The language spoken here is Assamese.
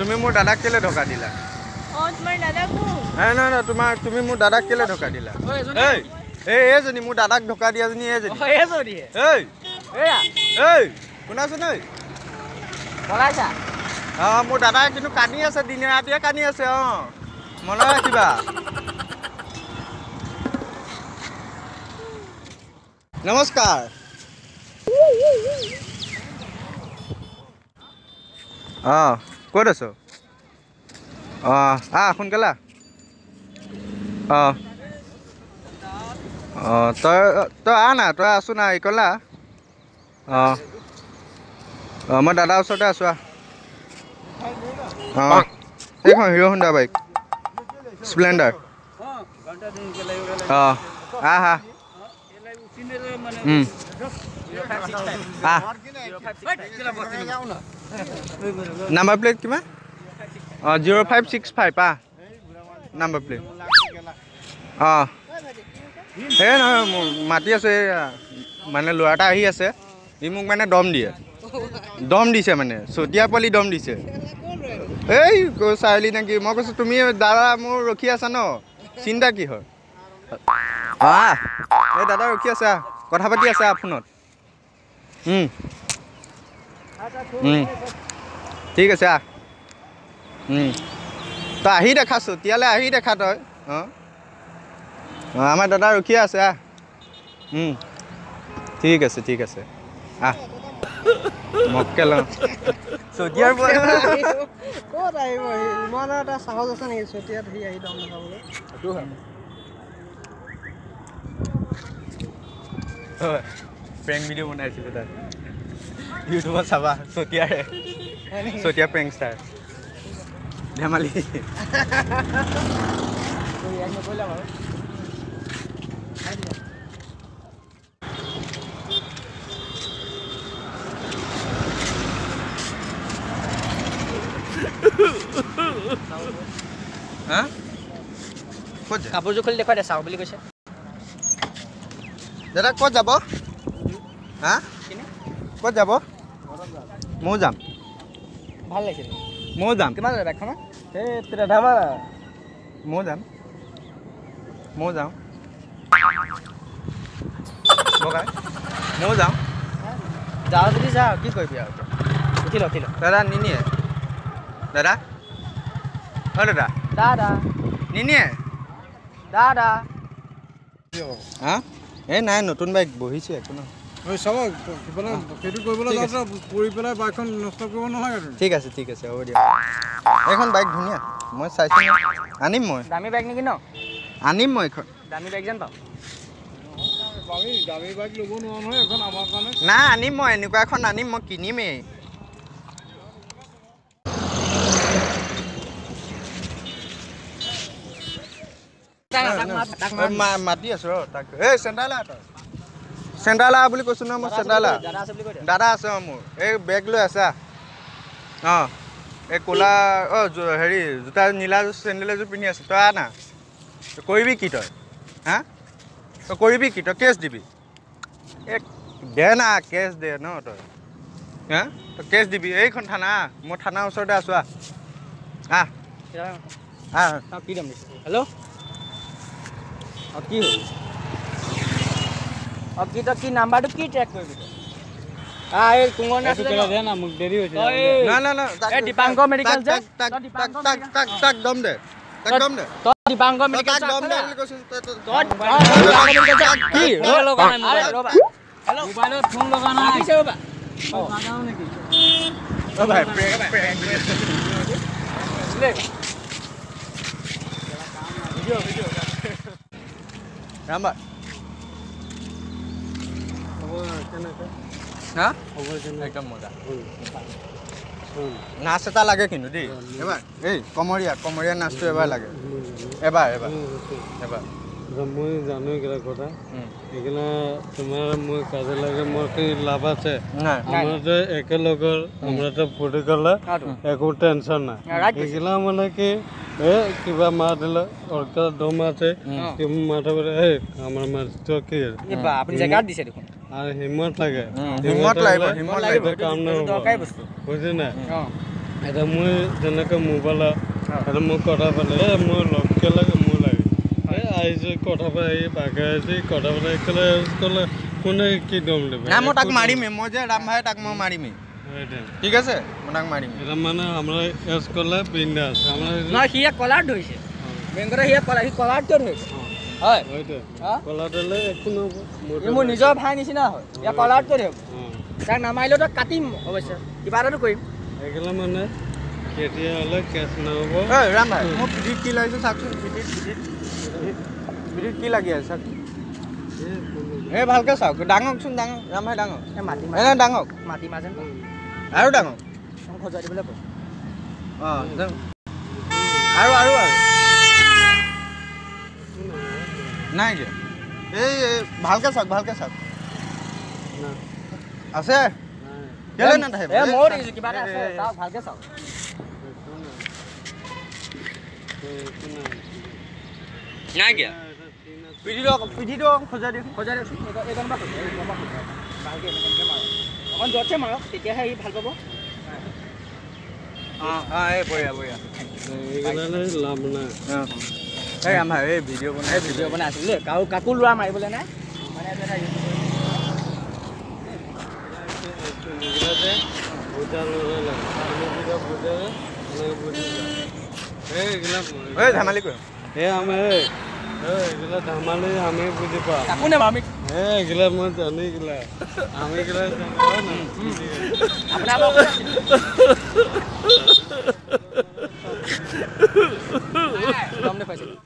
তুমি মোৰ দাদাক কেলে ধোকা দিলা তোমাৰ দাদা কোন নাই তুমি মোৰ দাদাক কেলে ধোকা দিলা এইজনী মোৰ দাদাক ধোকা দিয়াজনী এইজনী শুনাচোন পলাইছা মোৰ দাদাই কিন্তু কান্দি আছে দিনে ৰাতিয়ে কান্দি আছে মনত ৰাখিবা নমস্কাৰ ক'ত আছ সোনকালে তই না তই আছো না এই কলা মই দাদাৰ ওচৰতে আছো এইখন hero Honda bike Splendor number plate কিমান 0565 নাম্বাৰ প্লেট এই নহয় মাতি আছো এই মানে ল'ৰা এটা আহি আছে ই মোক মানে দম দিছে মানে চতিয়া পোৱালি দম দিছে এই চাৰিআলি নেকি মই কৈছোঁ তুমি দাদা মোৰ ৰখি আছা ন চিন্তা কি হয় এই দাদা ৰখি আছা কথা পাতি আছা ফোনত ঠিক আছে তই আহি দেখা চতিয়ালৈ আহি দেখা তই আমাৰ দাদা ৰখি আছে ঠিক আছে মক্কে লওঁ চতিয়াৰ ক'ত আহিব ইমান এটা সাহস আছে নেকি চতিয়াত সি আহি দম নাখাবলৈ প্ৰেংক ভিডিঅ' বনাইছিলোঁ তাত ইউটিউবত চাবা চতিয়া প্ৰেংক ষ্টাৰ ধেমালি কাপোৰযোৰ খুলি দেখুৱাই দে চাওঁ বুলি কৈছে দাদা ক'ত যাব ক'ত যাব ময়ো যাম ভাল লাগিছিল ময়ো যাম কিমান বাইকখন ময়ো যাওঁ ময়ো যাওঁ যাওঁ যদি যা কি কৰিবি আৰু উঠি ল দাদা নিনিয়ে দাদা দাদা নিনিয়ে এই নাই নতুন বাইক বহিছে একো নহয় চাব সেইটো কৰিবলৈ যাওঁতে পৰি পেলাই বাইকখন নষ্ট কৰিব নহয় আৰু ঠিক আছে হ'ব দিয়ক এইখন বাইক ধুনীয়া মই চাইছোঁ আনিম মই দামী বাইক নেকি ন আনিম মই এইখন দামী বাইক যেন পাওঁ দামী বাইক ল'ব নোৱাৰো নহয় এখন আমাৰ কাৰণে নাই আনিম মই এনেকুৱা এখন আনিম মই কিনিমেই মাতি আছো তাক এই চেণ্ডালা বুলি কৈছো নহয় মই চেণ্ডালা দাদা আছে মোৰ এই বেগ লৈ আছা এই ক'লা হেৰি জোতা নীলা চেণ্ডেল এযোৰ পিন্ধি আছে তই না কৰিবি কি তই তই কৰিবি কি তই কেছ দিবি এই দে না কেছ দে ন তই তই কেছ দিবি এইখন থানা মই থানাৰ ওচৰতে আছো কি দাম দিছে হেল্ল' কি হ'ল তই কি নাম্বাৰটো কি ট্ৰেক কৰিবি এই কুঙৰ দে না মোক দেৰি হৈছে নাই দীপাংকৰ মেডিকেল যে তাক দম দে তই দীপাংকৰ মেডিকেল কি মোবাইলত ফোন লগা নাই ৰামবাৰ একদম মজা নাচ এটা লাগে কিন্তু দেই এবাৰ এই কমৰীয়া নাচটো এবাৰ লাগে এবাৰ মই জানো এইকেইটা কথা সেইকাৰণে তোমাৰ মই কাজে লাগে মোৰ কি লাভ আছে আমাৰতো একেলগৰ আমাৰতো ফূৰ্তি কৰিলে একো টেনশ্যন নাই সেইগিলা মানে কি কিবা মাত দিলে অৰ্কেল দম আছে মাথা এই আমাৰ মাছটো কি আপুনি জেগাত দিছে দেখোন আৰু হিম্মত লাগে হিম্মত লাগিব কাম নহ'ব বুজি নাই এতিয়া মই যেনেকৈ মোবাইল এটা মোক কথা পালে মই লগকে লাগে মোৰ লাগে আহিছে কথা পাতি বাঘে আহিছে কথা পাতি একেলগে ইউজ কৰিলে কোনে কি দম দিব নাই মই তাক মাৰিমেই মই যে ৰাম ভাই তাক মই মাৰিমেই ঠিক আছে মই তাক মাৰিম এটা মানে আমৰা ইউজ কৰলে বিন্দাস আমৰা নহয় সি কলাৰ ধৰিছে বেংকতে সি কলাৰটো ধৰিছে হয় ওইটা হ্যাঁ? কলা দিলে একো নহব ই মোৰ নিজৰ ভাই নিচিনা হয় ইয়াৰ কলাৰটো ধৰিব তাক নামাৰিলেও তই কাটিম অৱশ্যে কিবা এটাতো কৰিম এগুলো মানে কেতিয়া হলে কেছ নহব ঐ ৰাম ভাই মোৰ পিঠিত কি লাগিছে চাওকচোন পিঠিত কি লাগি আছে চাওক এই ভালকৈ চাওক ডাঙকচোন ডাঙক ৰাম ভাই ডাঙক মাটি এনে ডাঙক মাটি মাজেন আৰু ডাঙক মোক সজাই দিবলৈ কৈ অঁ আৰু আৰু আৰু নাই যে এই ভালকৈ চাওক আছে কেলৈ নাথাকে এ ময়ো দেখিছোঁ কিবা এটা আছে চাওক ভালকৈ চাওক নাই কিয়া পিঠিটো সজাই দিয়ক সজাই দিয়কচোন এইকণ পৰা ভালকৈ এনেকৈ মাৰক অকণ জোৰছে মাৰক তেতিয়াহে সি ভাল পাব অঁ অঁ এই বঢ়িয়া এগুলো লাভ নাই এই আমাৰ এই ভিডিঅ' বনাই আছিলোঁ দেই কাকো লোৱা মাৰিবলৈ নাই মানে এইটো এটা এগুলাতে বুঝা নলে আমি যেটা বুঝে অনেক বুঝে এগুলা এই ধেমালি কৰিম আমি এগুলা ধামালি আমি বুঝি পাওঁ কাকো নেবা আমি এগুলা মই জানি এগুলা আমি এগুলা আপোনাৰ গম নাপাইছিলোঁ